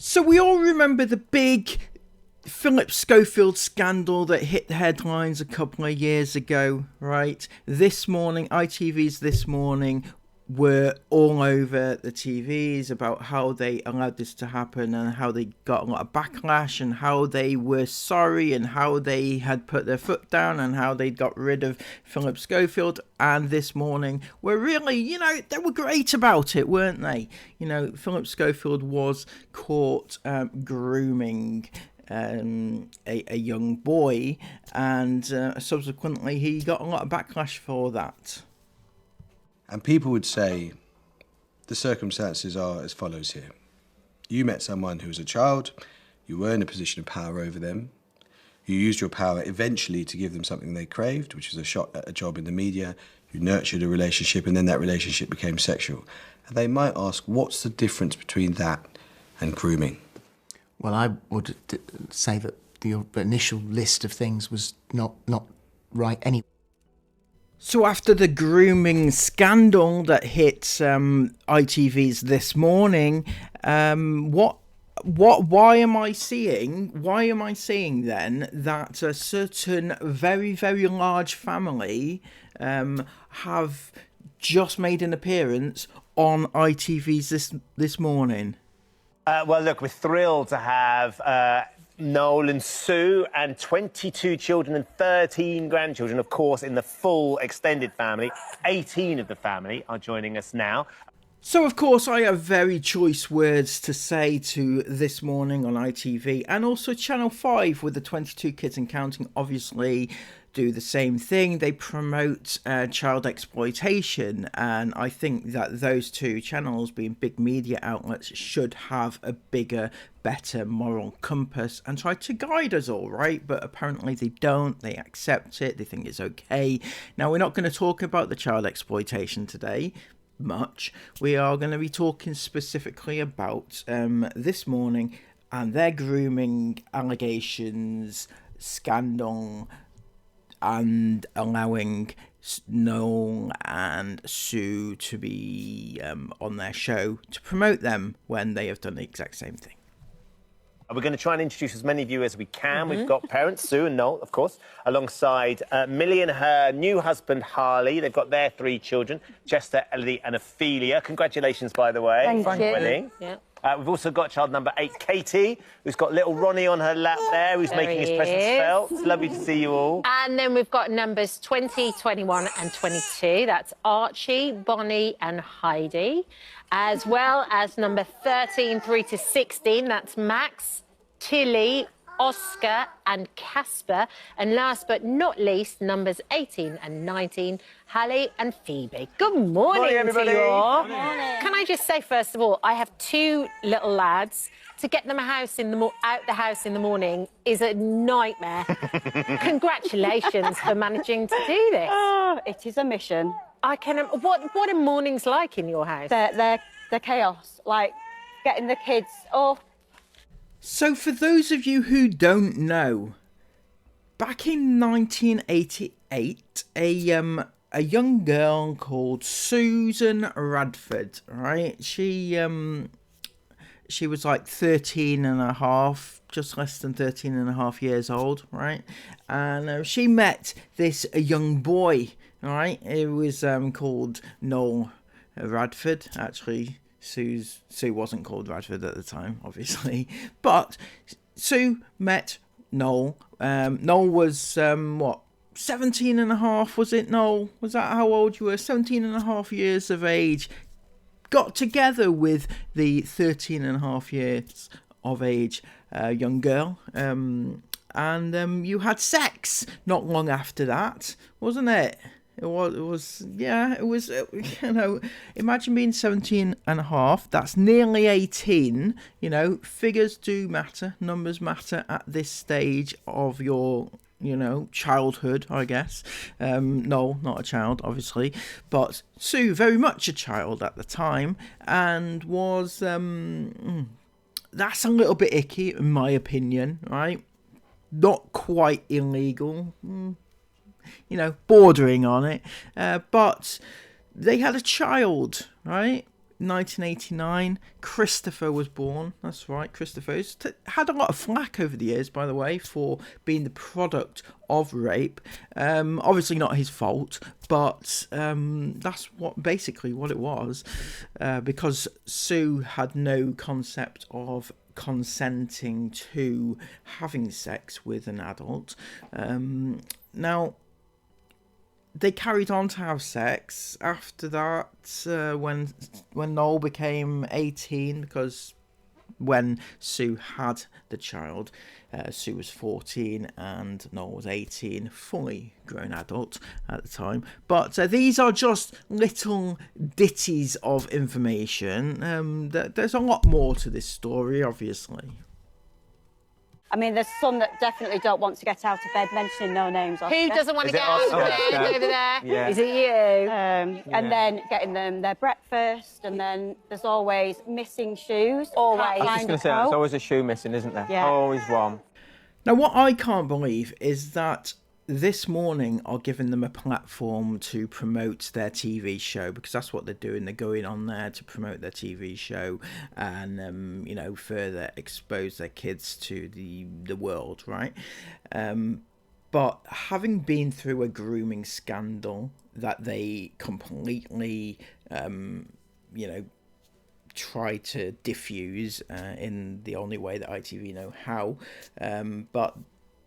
So we all remember the big Philip Schofield scandal that hit the headlines a couple of years ago, right? This morning, ITV's This Morning were all over the TVs about how they allowed this to happen and how they got a lot of backlash and how they were sorry and how they had put their foot down and how they got rid of Philip Schofield. And This Morning were really, they were great about it, weren't they? Philip Schofield was caught grooming a young boy, and subsequently he got a lot of backlash for that. And people would say the circumstances are as follows here. You met someone who was a child, you were in a position of power over them, you used your power eventually to give them something they craved, which was a shot at a job in the media, you nurtured a relationship, and then that relationship became sexual. And they might ask, what's the difference between that and grooming? Well, I would say that the initial list of things was not right anyway. So after the grooming scandal that hit ITV's This Morning, why am I seeing then that a certain very, very large family have just made an appearance on ITV's This Morning? Well, look, we're thrilled to have Noel and Sue and 22 children and 13 grandchildren, of course, in the full extended family. 18 of the family are joining us now. So, of course, I have very choice words to say to This Morning on ITV, and also Channel 5 with the 22 Kids and Counting obviously do the same thing. They promote child exploitation, and I think that those two channels, being big media outlets, should have a bigger, better moral compass and try to guide us all, right? But apparently they don't. They accept it. They think it's okay. Now, we're not going to talk about the child exploitation today much. We are going to be talking specifically about This Morning and their grooming allegations, scandal, and allowing Noel and Sue to be on their show to promote them when they have done the exact same thing. We're going to try and introduce as many of you as we can. We've got parents, Sue and Noel, of course, alongside Millie and her new husband, Harley. They've got their 3 children, Chester, Elodie and Ophelia. Congratulations, by the way. Thank you. Winning. Yeah. We've also got child number 8, Katie, who's got little Ronnie on her lap there, who's making his presence felt. It's lovely to see you all. And then we've got numbers 20, 21 and 22. That's Archie, Bonnie and Heidi. As well as number 13 through to 16. That's Max, Tilly, Oscar and Casper. And last but not least, numbers 18 and 19, Hallie and Phoebe. Good morning, everybody. to you all. Good morning. Can I just say, first of all, I have 2 little lads. To get them out the house in the morning is a nightmare. Congratulations for managing to do this. Oh, it is a mission. I can. What are mornings like in your house? They're chaos. Like getting the kids up. So for those of you who don't know, back in 1988, a young girl called Susan Radford, right? She was like 13 and a half, just less than 13 and a half years old, right? And she met this young boy, right? It was called Noel Radford, actually. Sue wasn't called Radford at the time, obviously. But Sue met Noel. Noel was, 17 and a half, was it, Noel? Was that how old you were? 17 and a half years of age. Got together with the 13 and a half years of age young girl. And you had sex not long after that, wasn't it? It was, imagine being 17 and a half, that's nearly 18, figures do matter, numbers matter at this stage of your, childhood, I guess. No, not a child, obviously, but Sue, very much a child at the time, and was, that's a little bit icky, in my opinion, right? Not quite illegal, bordering on it, but they had a child, right? 1989, Christopher was born. That's right, Christopher's had a lot of flack over the years, by the way, for being the product of rape. Obviously not his fault, but that's basically what it was, because Sue had no concept of consenting to having sex with an adult. Now, they carried on to have sex after that, when Noel became 18, because when Sue had the child, Sue was 14 and Noel was 18, fully grown adult at the time. But these are just little ditties of information. There's a lot more to this story, obviously. I mean, there's some that definitely don't want to get out of bed mentioning no names. Who doesn't want to get out of bed over there? Yeah. Is it you? And then getting them their breakfast, and then there's always missing shoes. Always. Can't I was find just going a to say, there's coat. always a shoe missing, isn't there? Yeah. Always one. Now, what I can't believe is that this morning are giving them a platform to promote their TV show, because that's what they're doing. They're going on there to promote their TV show and, further expose their kids to the world, right? But having been through a grooming scandal that they completely, try to diffuse in the only way that ITV know how, but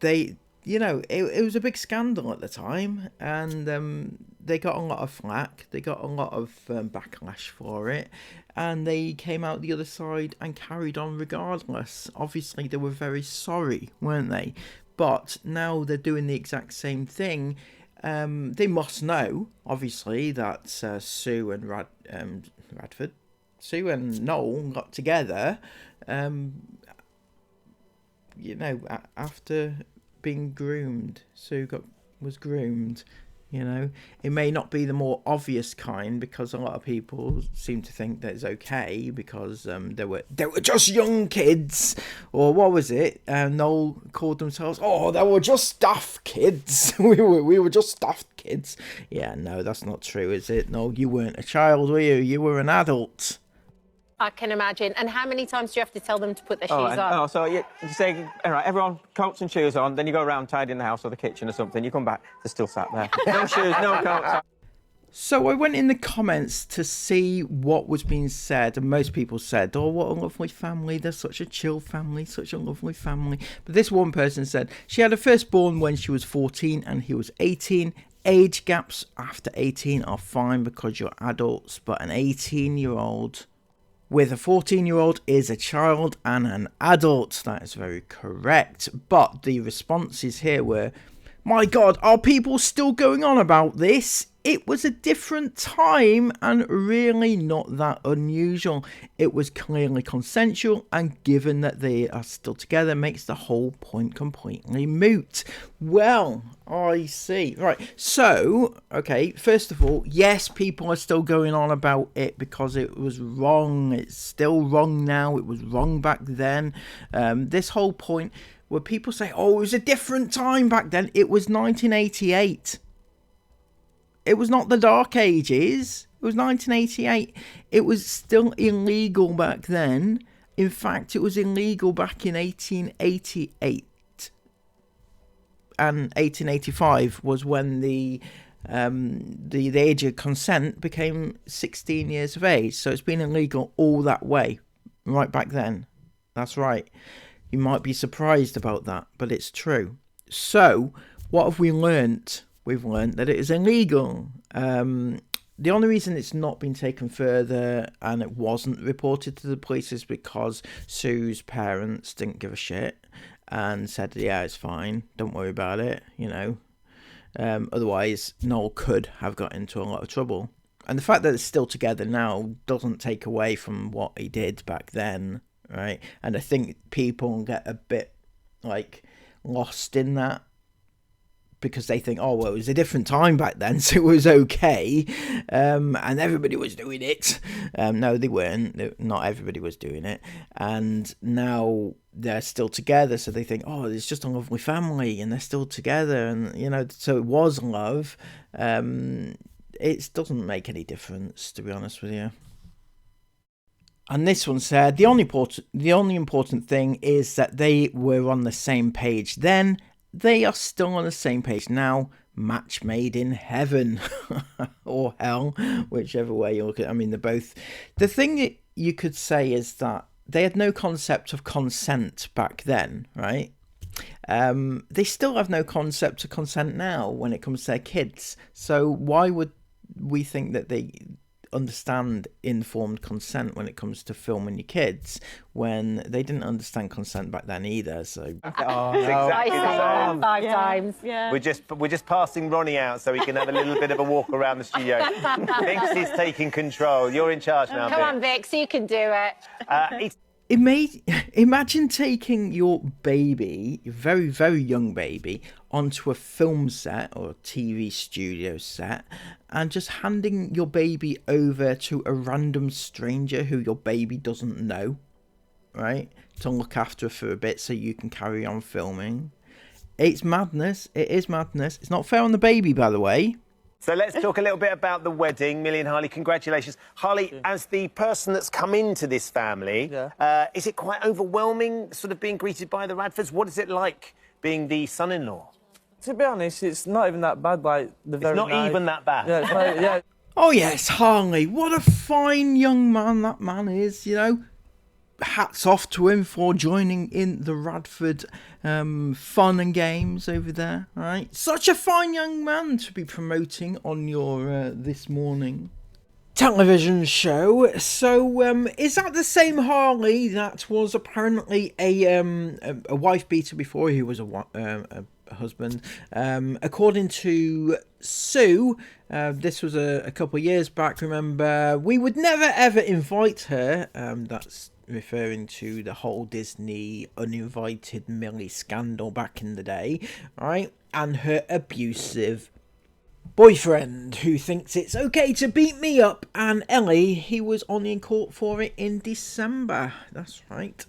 they... it was a big scandal at the time, and they got a lot of flack. They got a lot of backlash for it, and they came out the other side and carried on regardless. Obviously, they were very sorry, weren't they? But now they're doing the exact same thing. They must know, obviously, that Sue and Radford, Sue and Noel got together, after being groomed. Sue was groomed. It may not be the more obvious kind, because a lot of people seem to think that it's okay because they were just young kids, or what was it? Noel called themselves, they were just daft kids. we were just daft kids. Yeah, no, that's not true, is it? No, you weren't a child, were you? You were an adult. I can imagine. And how many times do you have to tell them to put their shoes on? So you say, all right, everyone, coats and shoes on, then you go around tidying the house or the kitchen or something, you come back, they're still sat there. No shoes, no coats. So I went in the comments to see what was being said, and most people said, what a lovely family, they're such a chill family, such a lovely family. But this one person said, she had a firstborn when she was 14 and he was 18. Age gaps after 18 are fine because you're adults, but an 18-year-old... with a 14-year-old is a child and an adult. That is very correct. But the responses here were, my God, are people still going on about this? It was a different time and really not that unusual. It was clearly consensual, and given that they are still together makes the whole point completely moot. Well, I see. Right, so, okay, first of all, yes, people are still going on about it because it was wrong. It's still wrong now. It was wrong back then. This whole point where people say, it was a different time back then. It was 1988. It was not the Dark Ages. It was 1988. It was still illegal back then. In fact, it was illegal back in 1888. And 1885 was when the age of consent became 16 years of age. So it's been illegal all that way, right back then. That's right. You might be surprised about that, but it's true. So, what have we learnt? We've learnt that it is illegal. The only reason it's not been taken further and it wasn't reported to the police is because Sue's parents didn't give a shit and said, yeah, it's fine, don't worry about it, Otherwise, Noel could have got into a lot of trouble. And the fact that it's still together now doesn't take away from what he did back then, right? And I think people get a bit, lost in that, because they think, it was a different time back then, so it was okay, and everybody was doing it. No, they weren't. Not everybody was doing it. And now they're still together, so they think, it's just a lovely family, and they're still together, and, so it was love. It doesn't make any difference, to be honest with you. And this one said, the only important thing is that they were on the same page then. They are still on the same page now. Match made in heaven or hell, whichever way you look at it. I mean, they're both. The thing that you could say is that they had no concept of consent back then, right? They still have no concept of consent now when it comes to their kids. So why would we think that they understand informed consent when it comes to filming your kids when they didn't understand consent back then either? So It's exactly the same. 5 times. Yeah. We're just passing Ronnie out so he can have a little bit of a walk around the studio. Vix is taking control. You're in charge now, Come on, Vix, you can do it. Imagine taking your baby, your very, very young baby, onto a film set or a TV studio set and just handing your baby over to a random stranger who your baby doesn't know, right? To look after her for a bit so you can carry on filming. It's madness. It is madness. It's not fair on the baby, by the way. So let's talk a little bit about the wedding. Millie and Harley, congratulations. Harley, as the person that's come into this family, is it quite overwhelming sort of being greeted by the Radfords? What is it like being the son-in-law? To be honest, it's not even that bad. Like It's not even that bad. Yeah, it's like, yeah. Oh yes, Harley, what a fine young man that man is, you know. Hats off to him for joining in the Radford fun and games over there, right? Such a fine young man to be promoting on your This Morning television show. So is that the same Harley that was apparently a wife beater before he was a husband? According to Sue, this was a couple of years back, remember, we would never ever invite her, that's referring to the whole Disney uninvited Millie scandal back in the day, right? And her abusive boyfriend who thinks it's okay to beat me up, and Ellie, he was only in court for it in December. That's right.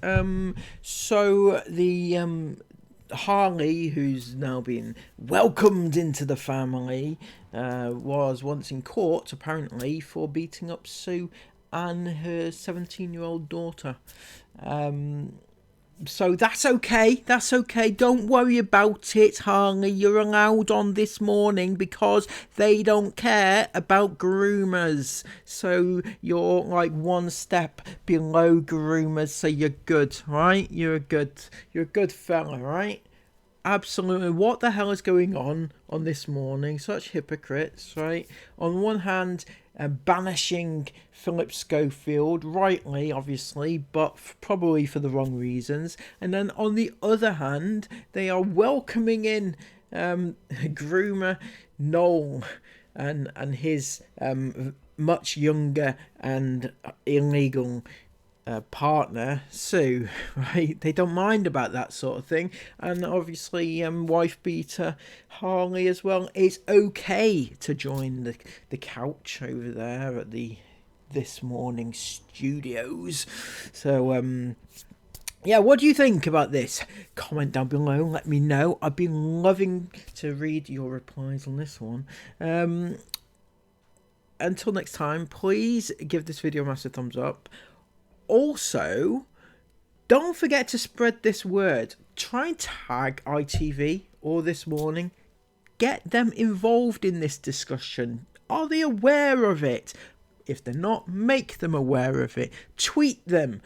So the Harley, who's now been welcomed into the family, was once in court apparently for beating up Sue and her 17-year-old daughter. So that's okay. That's okay. Don't worry about it, Harley. You're allowed on This Morning because they don't care about groomers. So you're like one step below groomers. So you're good, right? You're a good fella, right? Absolutely. What the hell is going on This Morning? Such hypocrites, right? On one hand, banishing Philip Schofield, rightly, obviously, but probably for the wrong reasons. And then on the other hand, they are welcoming in groomer Noel and his much younger and illegal partner Sue, right? They don't mind about that sort of thing. And obviously wife beater Harley as well. It's okay to join the couch over there at the This Morning studios. So yeah, what do you think about this? Comment down below, let me know. I've been loving to read your replies on this one. Until next time, please give this video a massive thumbs up. Also, don't forget to spread this word. Try and tag ITV or This Morning. Get them involved in this discussion. Are they aware of it? If they're not, make them aware of it. Tweet them.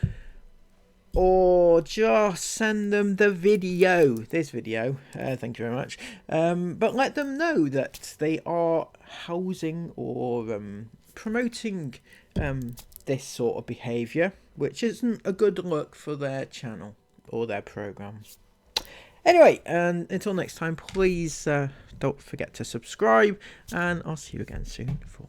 Or just send them the video. This video. Thank you very much. But let them know that they are housing or promoting this sort of behaviour, which isn't a good look for their channel or their programme. Anyway, and until next time, please don't forget to subscribe, and I'll see you again soon for